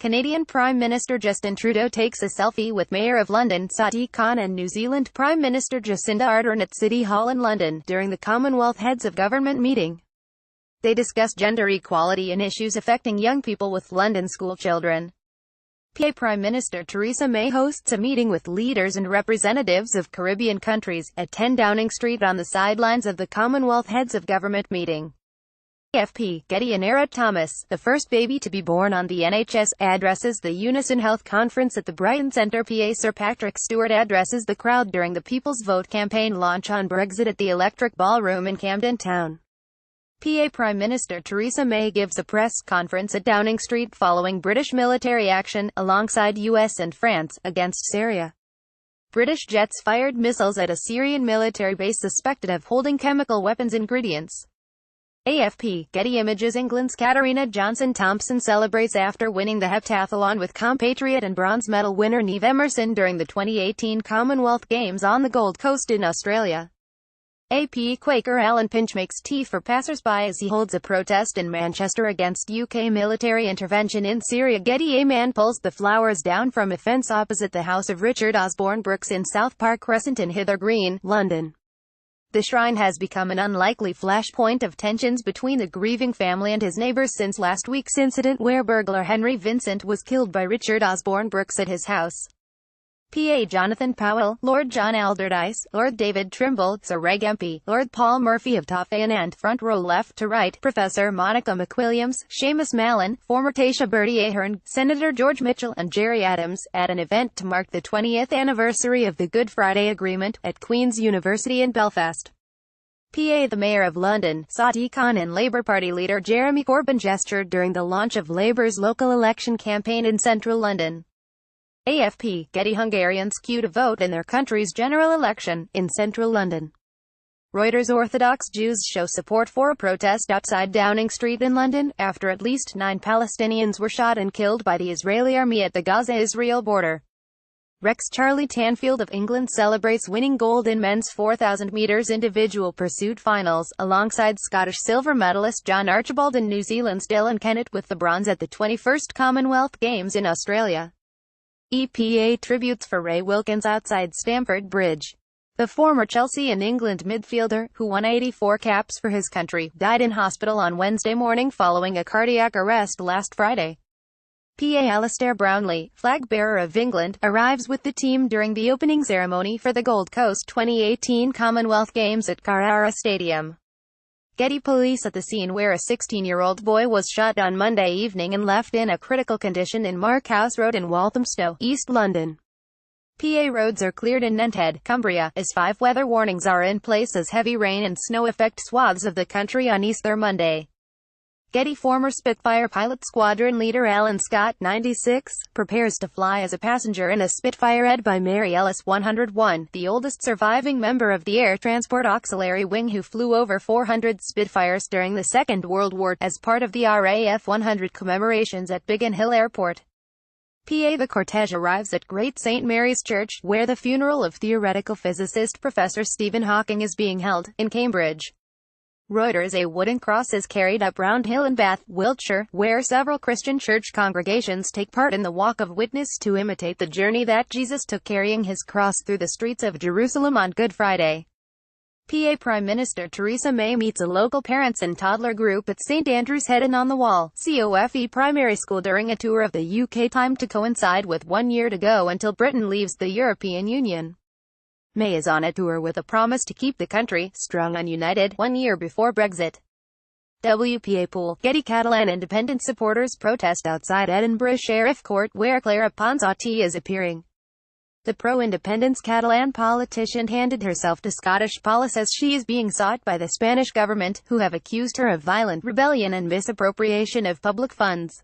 Canadian Prime Minister Justin Trudeau takes a selfie with Mayor of London Sadiq and New Zealand Prime Minister Jacinda Ardern at City Hall in London, during the Commonwealth Heads of Government meeting. They discuss gender equality and issues affecting young people with London school children. PA Prime Minister Theresa May hosts a meeting with leaders and representatives of Caribbean countries, at 10 Downing Street on the sidelines of the Commonwealth Heads of Government meeting. AFP, Getty Aneira Thomas, the first baby to be born on the NHS, addresses the Unison Health Conference at the Brighton Centre. PA Sir Patrick Stewart addresses the crowd during the People's Vote campaign launch on Brexit at the Electric Ballroom in Camden Town. PA Prime Minister Theresa May gives a press conference at Downing Street following British military action, alongside US and France, against Syria. British jets fired missiles at a Syrian military base suspected of holding chemical weapons ingredients. AFP, Getty Images. England's Katarina Johnson-Thompson celebrates after winning the heptathlon with compatriot and bronze medal winner Niamh Emerson during the 2018 Commonwealth Games on the Gold Coast in Australia. AP, Quaker Alan Pinch makes tea for passers-by as he holds a protest in Manchester against UK military intervention in Syria. Getty, a man pulls the flowers down from a fence opposite the house of Richard Osborne Brooks in South Park Crescent in Hither Green, London. The shrine has become an unlikely flashpoint of tensions between the grieving family and his neighbours since last week's incident where burglar Henry Vincent was killed by Richard Osborne Brooks at his house. PA Jonathan Powell, Lord John Alderdice, Lord David Trimble, Sir Reg MP, Lord Paul Murphy of Toffay and front row left to right, Professor Monica McWilliams, Seamus Mallon, former Taoiseach Bertie Ahern, Senator George Mitchell and Gerry Adams, at an event to mark the 20th anniversary of the Good Friday Agreement, at Queen's University in Belfast. PA The Mayor of London, Sadiq and Labour Party leader Jeremy Corbyn gestured during the launch of Labour's local election campaign in central London. AFP, Getty Hungarians queue to vote in their country's general election, in central London. Reuters Orthodox Jews show support for a protest outside Downing Street in London, after at least 9 Palestinians were shot and killed by the Israeli army at the Gaza-Israel border. Rex Charlie Tanfield of England celebrates winning gold in men's 4,000 metres individual pursuit finals, alongside Scottish silver medalist John Archibald and New Zealand's Dylan Kennett with the bronze at the 21st Commonwealth Games in Australia. EPA tributes for Ray Wilkins outside Stamford Bridge. The former Chelsea and England midfielder, who won 84 caps for his country, died in hospital on Wednesday morning following a cardiac arrest last Friday. PA Alistair Brownlee, flag-bearer of England, arrives with the team during the opening ceremony for the Gold Coast 2018 Commonwealth Games at Carrara Stadium. Getty Police at the scene where a 16-year-old boy was shot on Monday evening and left in a critical condition in Mark House Road in Walthamstow, East London. PA roads are cleared in Nenthead, Cumbria, as 5 weather warnings are in place as heavy rain and snow affect swaths of the country on Easter Monday. Getty Former Spitfire pilot squadron leader Alan Scott, 96, prepares to fly as a passenger in a Spitfire led by Mary Ellis, 101, the oldest surviving member of the Air Transport Auxiliary Wing who flew over 400 Spitfires during the Second World War, as part of the RAF 100 commemorations at Biggin Hill Airport. PA The cortege arrives at Great St. Mary's Church, where the funeral of theoretical physicist Professor Stephen Hawking is being held, in Cambridge. Reuters A wooden cross is carried up Round Hill in Bath, Wiltshire, where several Christian church congregations take part in the Walk of Witness to imitate the journey that Jesus took carrying his cross through the streets of Jerusalem on Good Friday. PA Prime Minister Theresa May meets a local parents and toddler group at St Andrew's Head and on the Wall, COFE Primary School during a tour of the UK timed to coincide with 1 year to go until Britain leaves the European Union. May is on a tour with a promise to keep the country strong and united 1 year before Brexit. WPA Pool, Getty Catalan independent supporters protest outside Edinburgh Sheriff Court where Clara Ponsati is appearing. The pro-independence Catalan politician handed herself to Scottish police as she is being sought by the Spanish government, who have accused her of violent rebellion and misappropriation of public funds.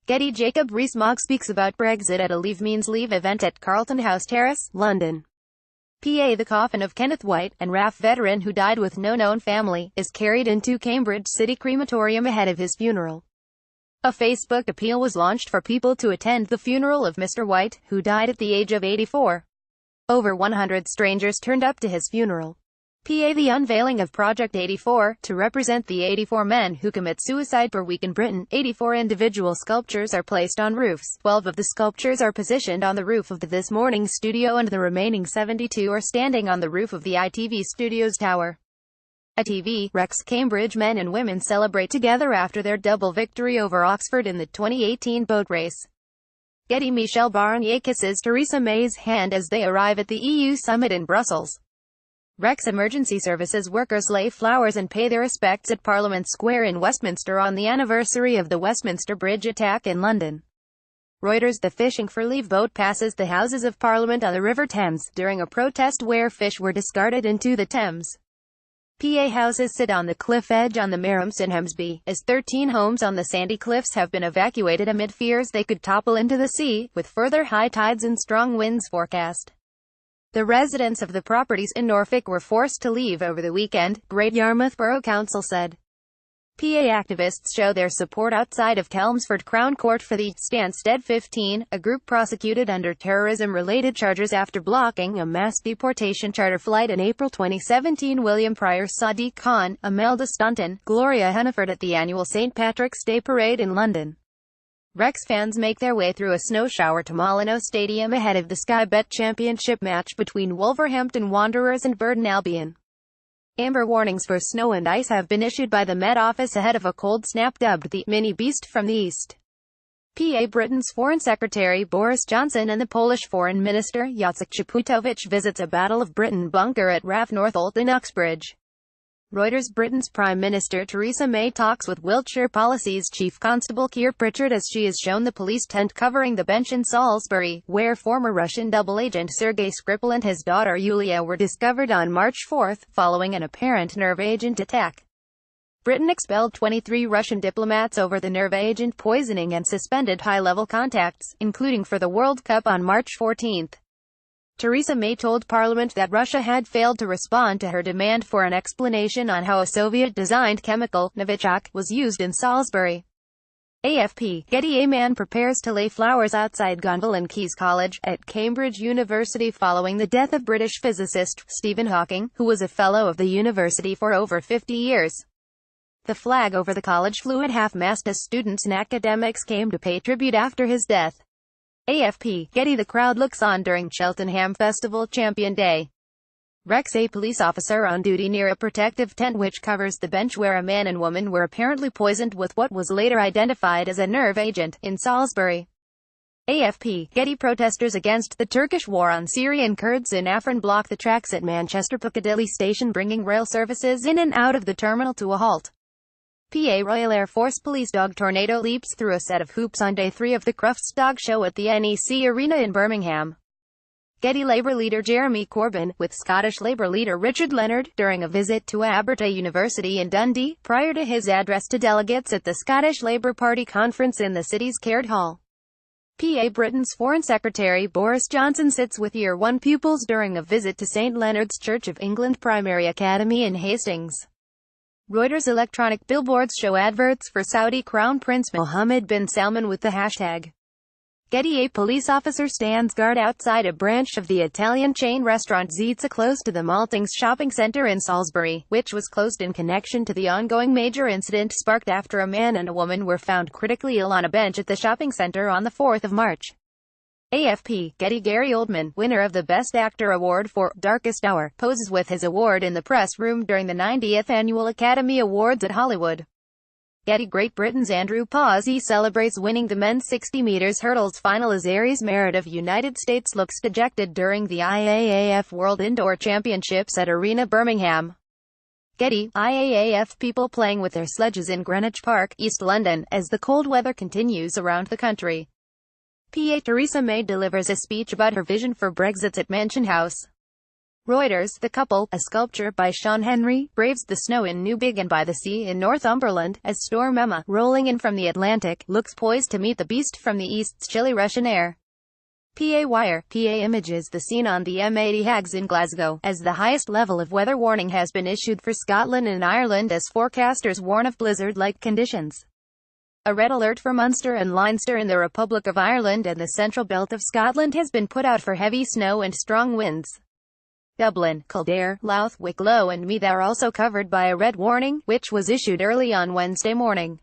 Getty Jacob Rees-Mogg speaks about Brexit at a Leave Means Leave event at Carlton House Terrace, London. PA The coffin of Kenneth White, an RAF veteran who died with no known family, is carried into Cambridge City Crematorium ahead of his funeral. A Facebook appeal was launched for people to attend the funeral of Mr. White, who died at the age of 84. Over 100 strangers turned up to his funeral. PA The unveiling of Project 84, to represent the 84 men who commit suicide per week in Britain. 84 individual sculptures are placed on roofs. 12 of the sculptures are positioned on the roof of the This Morning studio and the remaining 72 are standing on the roof of the ITV Studios tower. ITV, Rex Cambridge men and women celebrate together after their double victory over Oxford in the 2018 boat race. Getty Michel Barnier kisses Theresa May's hand as they arrive at the EU summit in Brussels. Rex emergency services workers lay flowers and pay their respects at Parliament Square in Westminster on the anniversary of the Westminster Bridge attack in London. Reuters The fishing for leave boat passes the Houses of Parliament on the River Thames, during a protest where fish were discarded into the Thames. PA houses sit on the cliff edge on the Merrims in Hemsby, as 13 homes on the sandy cliffs have been evacuated amid fears they could topple into the sea, with further high tides and strong winds forecast. The residents of the properties in Norfolk were forced to leave over the weekend, Great Yarmouth Borough Council said. PA activists show their support outside of Chelmsford Crown Court for the Stansted 15, a group prosecuted under terrorism-related charges after blocking a mass deportation charter flight in April 2017. William Pryor, Sadiq Khan, Imelda Staunton, Gloria Hunniford at the annual St. Patrick's Day Parade in London. Rex fans make their way through a snow shower to Molyneux Stadium ahead of the Sky Bet Championship match between Wolverhampton Wanderers and Burton Albion. Amber warnings for snow and ice have been issued by the Met Office ahead of a cold snap dubbed the mini beast from the east. PA Britain's Foreign Secretary Boris Johnson and the Polish Foreign Minister Jacek Czaputowicz visits a Battle of Britain bunker at RAF Northolt in Uxbridge. Reuters Britain's Prime Minister Theresa May talks with Wiltshire Policy's Chief Constable Keir Pritchard as she is shown the police tent covering the bench in Salisbury, where former Russian double agent Sergei Skripal and his daughter Yulia were discovered on March 4, following an apparent nerve agent attack. Britain expelled 23 Russian diplomats over the nerve agent poisoning and suspended high-level contacts, including for the World Cup on March 14. Theresa May told Parliament that Russia had failed to respond to her demand for an explanation on how a Soviet-designed chemical, Novichok, was used in Salisbury. AFP, Getty A man prepares to lay flowers outside Gonville and Caius College, at Cambridge University following the death of British physicist, Stephen Hawking, who was a fellow of the university for over 50 years. The flag over the college flew at half-mast as students and academics came to pay tribute after his death. AFP, Getty The crowd looks on during Cheltenham Festival Champion Day. Rex a police officer on duty near a protective tent which covers the bench where a man and woman were apparently poisoned with what was later identified as a nerve agent, in Salisbury. AFP, Getty protesters against the Turkish war on Syrian Kurds in Afrin block the tracks at Manchester Piccadilly Station bringing rail services in and out of the terminal to a halt. PA Royal Air Force police dog Tornado leaps through a set of hoops on day 3 of the Crufts Dog Show at the NEC Arena in Birmingham. Getty Labour leader Jeremy Corbyn, with Scottish Labour leader Richard Leonard, during a visit to Abertay University in Dundee, prior to his address to delegates at the Scottish Labour Party conference in the city's Caird Hall. PA Britain's Foreign Secretary Boris Johnson sits with Year 1 pupils during a visit to St Leonard's Church of England Primary Academy in Hastings. Reuters electronic billboards show adverts for Saudi Crown Prince Mohammed bin Salman with the hashtag. Getty a police officer stands guard outside a branch of the Italian chain restaurant Zizza close to the Maltings shopping centre in Salisbury, which was closed in connection to the ongoing major incident sparked after a man and a woman were found critically ill on a bench at the shopping centre on the 4th of March. AFP, Getty Gary Oldman, winner of the Best Actor award for Darkest Hour, poses with his award in the press room during the 90th Annual Academy Awards at Hollywood. Getty Great Britain's Andrew Pawsey celebrates winning the men's 60 meters hurdles final as Aries Merritt of United States looks dejected during the IAAF World Indoor Championships at Arena Birmingham. Getty, IAAF people playing with their sledges in Greenwich Park, East London, as the cold weather continues around the country. PA Theresa May delivers a speech about her vision for Brexit at Mansion House. Reuters, The couple, a sculpture by Sean Henry, braves the snow in Newbiggin by the Sea in Northumberland, as Storm Emma, rolling in from the Atlantic, looks poised to meet the beast from the east's chilly Russian air. PA Wire, PA images the scene on the M80 Hags in Glasgow, as the highest level of weather warning has been issued for Scotland and Ireland as forecasters warn of blizzard-like conditions. A red alert for Munster and Leinster in the Republic of Ireland and the central belt of Scotland has been put out for heavy snow and strong winds. Dublin, Kildare, Louth, Wicklow and Meath are also covered by a red warning, which was issued early on Wednesday morning.